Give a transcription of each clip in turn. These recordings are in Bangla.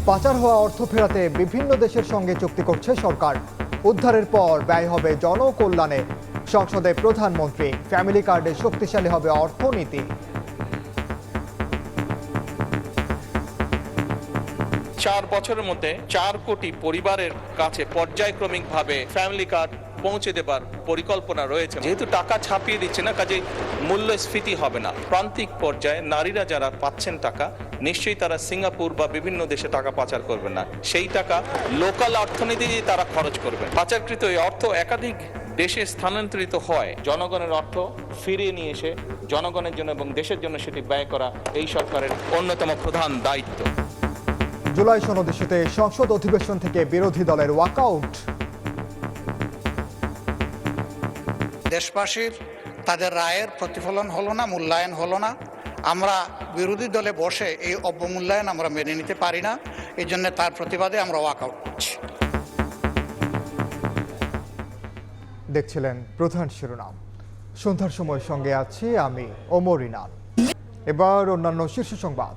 পাচার হওয়া অর্থ ফেরাতে বিভিন্ন দেশের সঙ্গে চুক্তি করছে সরকার। উদ্ধারের পর ব্যয় হবে জনকল্যাণে। সংসদে প্রধানমন্ত্রী। ফ্যামিলি কার্ডে শক্তিশালী হবে অর্থনীতি। 4 বছরের মধ্যে 4 কোটি পরিবারের কাছে পর্যায়ক্রমিকভাবে ফ্যামিলি কার্ড পৌঁছে দেবার পরিকল্পনা রয়েছে। যেহেতু টাকা ছাপিয়ে দিচ্ছে না, কাজে মূল্যস্ফীতি হবে না। প্রান্তিক পর্যায়ে নারীরা যারা পাচ্ছেন টাকা, নিশ্চয়ই তারা সিঙ্গাপুর বা বিভিন্ন দেশে টাকা পাচার করবেন না। সেই টাকা লোকাল অর্থনীতিতে তারা খরচ করবেন। পাচারকৃত এই অর্থ একাধিক দেশে স্থানান্তরিত হয়। জনগণের অর্থ ফিরিয়ে নিয়ে এসে জনগণের জন্য এবং দেশের জন্য সেটি ব্যয় করা এই সরকারের অন্যতম প্রধান দায়িত্ব। জুলাই সনদ ইস্যুতে সংসদ অধিবেশন থেকে বিরোধী দলের ওয়াকআউট। দেশবাসীর তাদের রায়ের প্রতিফলন হলো না, মূল্যায়ন হলো না। আমরা বিরোধী দলে বসে এই অবমূল্যায়ন আমরা মেনে নিতে পারি না। এই জন্য তার প্রতিবাদে আমরা ওয়াকআউট করছি। দেখছিলেন প্রধান শিরোনাম। সন্ধ্যার সময় সঙ্গে আছি আমি ওমর ইনাল। এবার অন্যান্য শীর্ষ সংবাদ।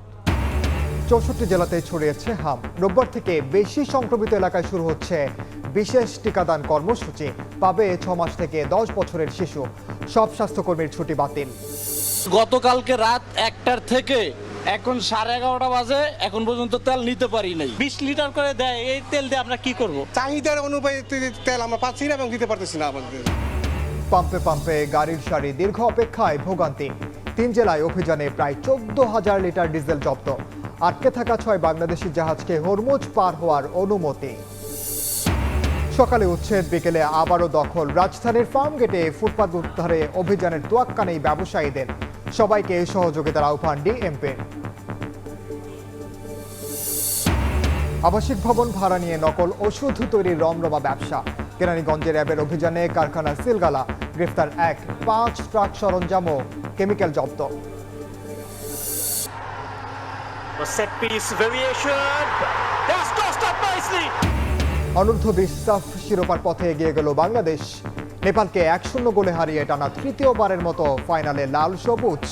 64 জেলাতে ছড়িয়েছে হাম। রোববার থেকে বেশি সংক্রমিত এলাকায় শুরু হচ্ছে বিশেষ টিকাদান কর্মসূচি। পাবে 6 মাস থেকে 10 বছরের শিশু। সব স্বাস্থ্যকর্মীর ছুটি বাতিল। গতকালকে রাত 1টার থেকে এখন 11:30 বাজে, এখন পর্যন্ত তেল নিতে পারি নাই। 20 লিটার করে দেয়, এই তেল দিয়ে আমরা কি করব? চাহিদার অনুযায়ী তেল আমরা পাচ্ছি না এবং দিতে পারতেছি না আমাদের। পাম্পে পাম্পে গাড়ির সারি, দীর্ঘ অপেক্ষায় ভোগান্তি। 3 জেলায় অভিযানে প্রায় 14,000 লিটার ডিজেল জব্দ। আটকে থাকা 6 বাংলাদেশি জাহাজকে হরমুজ পার হওয়ার অনুমতি। সকালে উচ্ছেদ, বিকেলে আবারও দখল। রাজধানীর ফার্মগেটে ফুটপাত উদ্ধারে অভিযানের তোয়াক্কা নেই ব্যবসায়ীদের। সবাইকে সহযোগিতার আহ্বান ডিএমপির। আবাসিক ভবন ভাড়া নিয়ে নকল ওষুধ তৈরির রমরমা ব্যবসা। কেরানীগঞ্জে র্যাবের অভিযানে কারখানা সিলগালা। গ্রেফতার 5 ট্রাক সরঞ্জাম ও কেমিক্যাল জব্দ। অনূর্ধ্ব 20 সাফ শিরোপার পথে এগিয়ে গেল বাংলাদেশ। নেপালকে 1-0 গোলে হারিয়ে টানা তৃতীয়বারের মতো ফাইনালে লাল সবুজ।